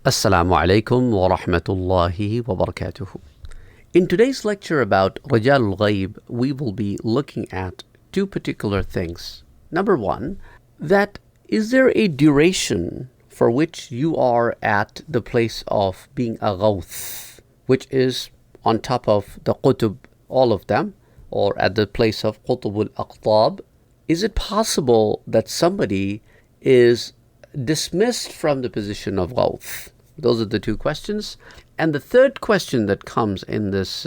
Assalamu alaikum wa rahmatullahi wa barakatuhu. In today's lecture about Rijal Ghaib, we will be looking at two particular things. Number one, that is there a duration for which you are at the place of being a Ghaus, which is on top of the Qutub, all of them, or at the place of Qutub al-Aqtab? Is it possible that somebody is dismissed from the position of Ghaus? Those are the two questions. And the third question that comes in this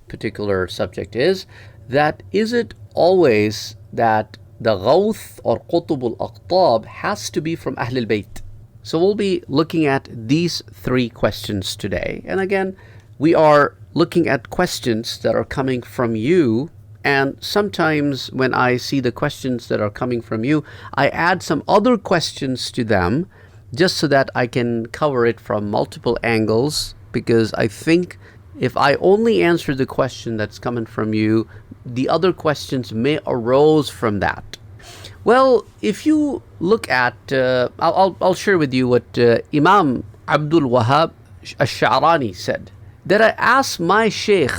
particular subject is it always that the Ghaus or Qutub al-Aqtab has to be from Ahl al-Bayt? So we'll be looking at these three questions today. And again, we are looking at questions that are coming from you. And sometimes when I see the questions that are coming from you, I add some other questions to them just so that I can cover it from multiple angles, because I think if I only answer the question that's coming from you, the other questions may arose from that. Well, if you look at, I'll share with you what Imam Abdul Wahab al-Sha'rani said, that I asked my Sheikh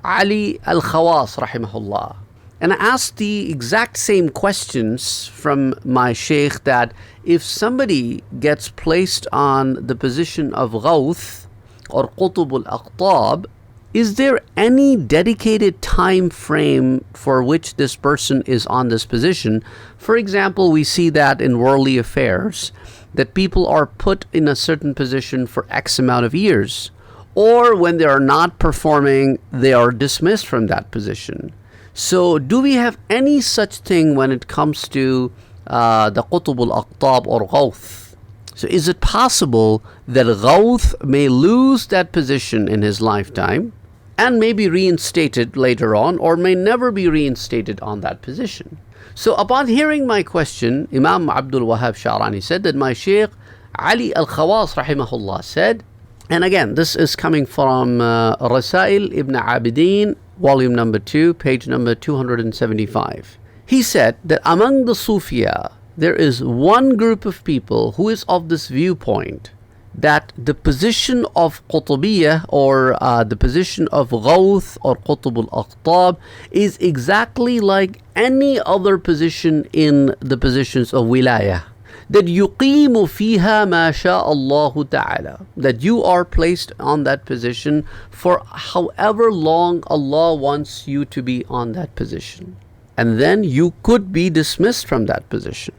Ali al-Khawas rahimahullah, and I asked the exact same questions from my Sheikh, that if somebody gets placed on the position of Ghaus or Qutub al-Aqtab, is there any dedicated time frame for which this person is on this position? For example, we see that in worldly affairs, that people are put in a certain position for X amount of years, or when they are not performing, they are dismissed from that position. So do we have any such thing when it comes to the Qutub al-Aqtab or Ghaus? So is it possible that Ghaus may lose that position in his lifetime and may be reinstated later on, or may never be reinstated on that position? So upon hearing my question, Imam Abdul Wahab Sha'rani said that my Shaykh Ali al-Khawas rahimahullah said, and again, this is coming from Rasail Ibn Abidin, volume number 2, page number 275. He said that among the Sufiya, there is one group of people who is of this viewpoint, that the position of Qutubiyya or the position of Ghaus or Qutub al-Aqtab is exactly like any other position in the positions of Wilayah. That يُقِيمُ فِيهَا مَا شَاءَ اللَّهُ تَعَالَى, that you are placed on that position for however long Allah wants you to be on that position. And then you could be dismissed from that position.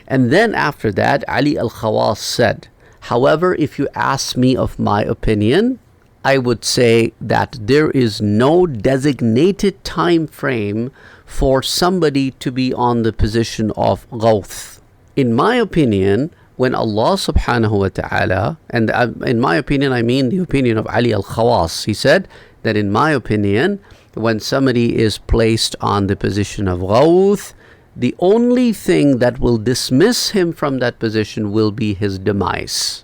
And then after that, Ali al-Khawas said, however, if you ask me of my opinion, I would say that there is no designated time frame for somebody to be on the position of Ghaus. In my opinion, when Allah subhanahu wa ta'ala, and in my opinion I mean the opinion of Ali al-Khawas, he said that in my opinion, when somebody is placed on the position of Ghaus, the only thing that will dismiss him from that position will be his demise.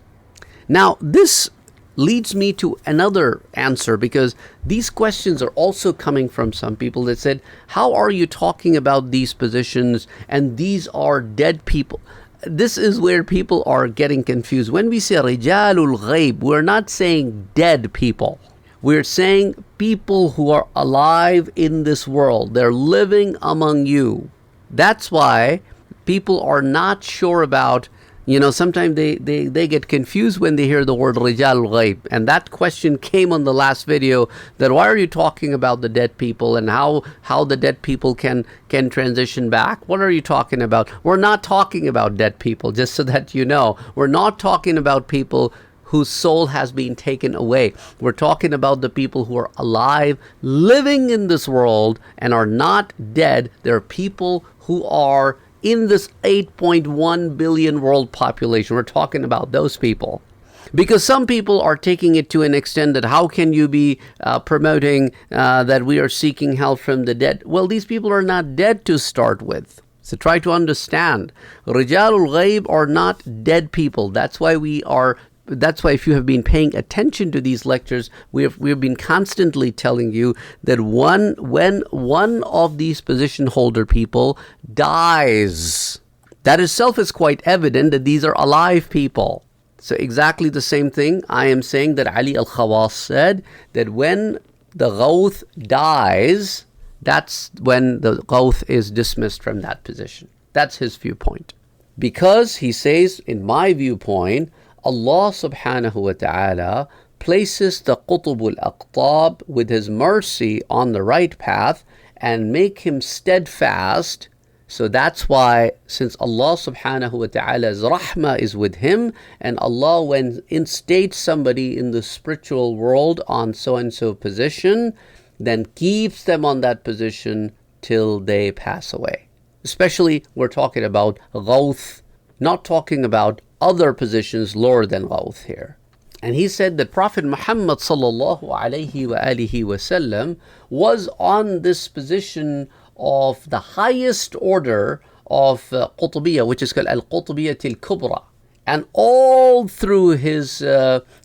Now this leads me to another answer, because these questions are also coming from some people that said, how are you talking about these positions and these are dead people? This is where people are getting confused. When we say Rijalul Ghaib, we're not saying dead people. We're saying people who are alive in this world. They're living among you. That's why people are not sure about, sometimes they get confused when they hear the word Rijal Ghaib. And that question came on the last video, that why are you talking about the dead people and how the dead people can transition back? What are you talking about? We're not talking about dead people, just so that you know. We're not talking about people whose soul has been taken away. We're talking about the people who are alive, living in this world and are not dead. There are people who are in this 8.1 billion world population. We're talking about those people. Because some people are taking it to an extent that how can you be promoting that we are seeking help from the dead? Well, these people are not dead to start with. So try to understand. Rijalul Ghaib are not dead people. That's why if you have been paying attention to these lectures, we've been constantly telling you that when one of these position holder people dies, that itself is quite evident that these are alive people. So exactly the same thing. I am saying that Ali al-Khawas said that when the Ghaus dies, that's when the Ghaus is dismissed from that position. That's his viewpoint. Because he says, in my viewpoint, Allah subhanahu wa ta'ala places the Qutb al-Aqtab with his mercy on the right path and make him steadfast. So that's why, since Allah subhanahu wa ta'ala's rahmah is with him, and Allah, when instates somebody in the spiritual world on so-and-so position, then keeps them on that position till they pass away. Especially, we're talking about Ghaus, not talking about other positions lower than Ghaus here. And he said that Prophet Muhammad sallallahu alayhi wa alihi wasallam was on this position of the highest order of Qutbiyya, which is called Al-Qutbiyyah Al-Kubra. And all through his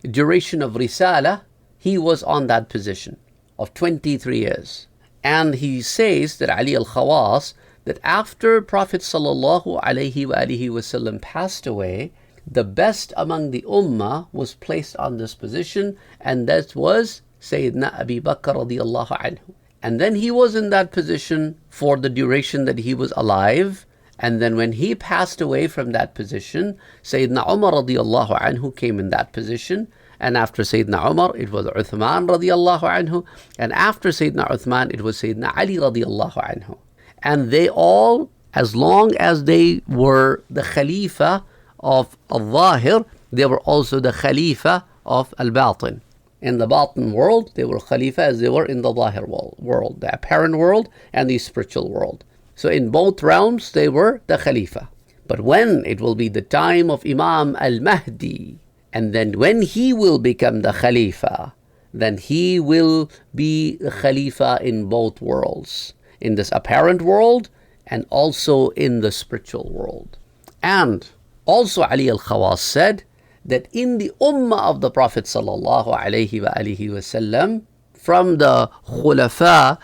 duration of Risala, he was on that position of 23 years. And he says that Ali al-Khawas, that after Prophet sallallahu alayhi wa alihi wasallam passed away, the best among the ummah was placed on this position, and that was Sayyidina Abi Bakr radiyallahu anhu. And then he was in that position for the duration that he was alive. And then when he passed away from that position, Sayyidina Umar radiyallahu anhu came in that position. And after Sayyidina Umar, it was Uthman radiyallahu anhu. And after Sayyidina Uthman, it was Sayyidina Ali radiyallahu anhu. And they all, as long as they were the Khalifa of Al-Zahir, they were also the Khalifa of Al-Batin. In the Batin world, they were Khalifa as they were in the Zahir world, the apparent world and the spiritual world. So in both realms, they were the Khalifa. But when it will be the time of Imam Al-Mahdi, and then when he will become the Khalifa, then he will be the Khalifa in both worlds, in this apparent world and also in the spiritual world. And also Ali al-Khawas said that in the ummah of the Prophet sallallahu alayhi wa alihi wasallam, from the khulafa,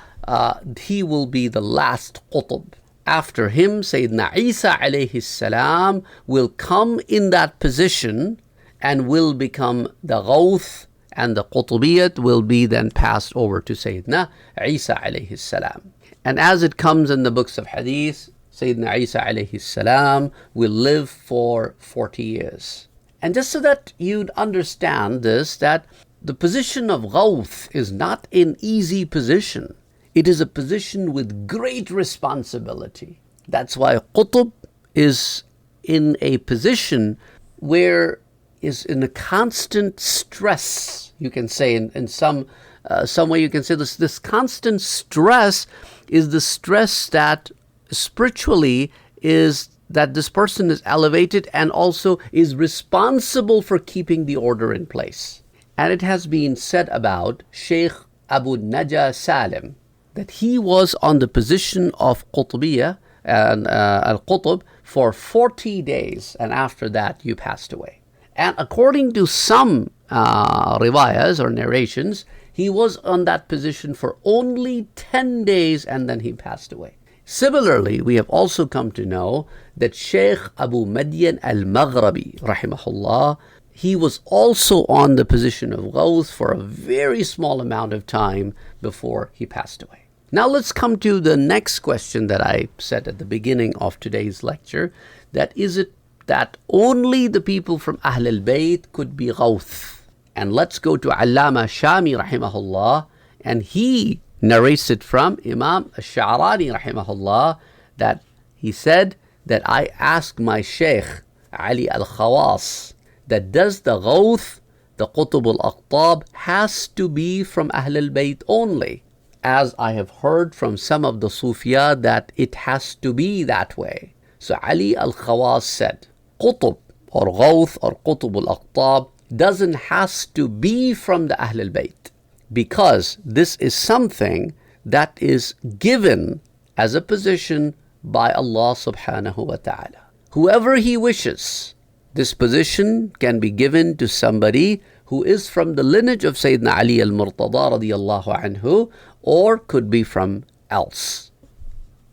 he will be the last qutb. After him, Sayyidina Isa alayhi salam will come in that position and will become the Ghaus, and the Qutbiyyat will be then passed over to Sayyidina Isa alayhi salam. And as it comes in the books of Hadith, Sayyidina Isa alayhi salam will live for 40 years. And just so that you'd understand this, that the position of Ghaus is not an easy position. It is a position with great responsibility. That's why Qutb is in a position where is in a constant stress. You can say in some way you can say this constant stress is the stress that spiritually is that this person is elevated and also is responsible for keeping the order in place. And it has been said about Sheikh Abu Najah Salim that he was on the position of Qutbiyya and Al-Qutb for 40 days, and after that you passed away. And according to some riwayas or narrations, he was on that position for only 10 days and then he passed away. Similarly, we have also come to know that Sheikh Abu Madyan al-Maghrabi, rahimahullah, he was also on the position of Ghaus for a very small amount of time before he passed away. Now let's come to the next question that I said at the beginning of today's lecture, that is it that only the people from Ahl al-Bayt could be Ghaus? And let's go to Allama Shami rahimahullah, and he narrates it from Imam al-Sha'rani rahimahullah, that he said that I asked my Shaykh Ali al-Khawas that does the Ghaus, the Qutb al-Aqtab, has to be from Ahl al-Bayt only? As I have heard from some of the Sufiya that it has to be that way. So Ali al-Khawas said, Qutb or Ghaus or Qutb al-Aqtab doesn't has to be from the Ahl al-Bayt, because this is something that is given as a position by Allah subhanahu wa ta'ala. Whoever He wishes, this position can be given to somebody who is from the lineage of Sayyidina Ali al-Murtada radiyallahu anhu, or could be from else.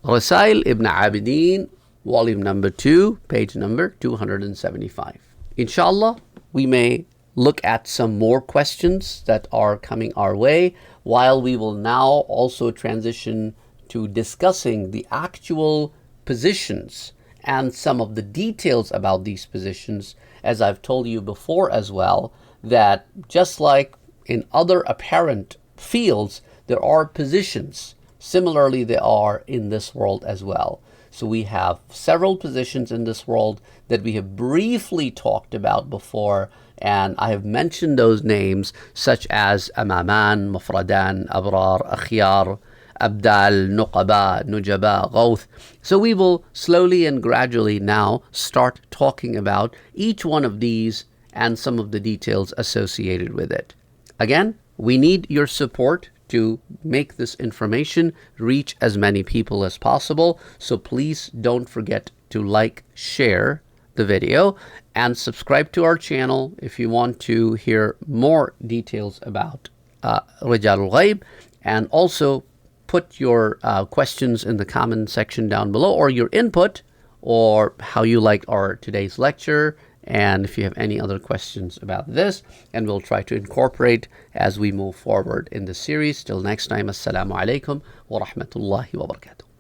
Rasail Ibn Abidin, volume number 2, page number 275. Inshallah, we may look at some more questions that are coming our way, while we will now also transition to discussing the actual positions and some of the details about these positions. As I've told you before as well, that just like in other apparent fields, there are positions. Similarly, there are in this world as well. So we have several positions in this world that we have briefly talked about before, and I have mentioned those names such as Amaman, Mufradan, Abrar, Akhyar, Abdal, Nuqaba, Nujaba, Ghaus. So we will slowly and gradually now start talking about each one of these and some of the details associated with it. Again, we need your support to make this information reach as many people as possible. So please don't forget to like, share the video, and subscribe to our channel if you want to hear more details about Rijal Ghaib. And also put your questions in the comment section down below, or your input, or how you liked our today's lecture, and if you have any other questions about this, and we'll try to incorporate as we move forward in the series. Till next time, assalamu alaikum wa rahmatullahi wa barakatuh.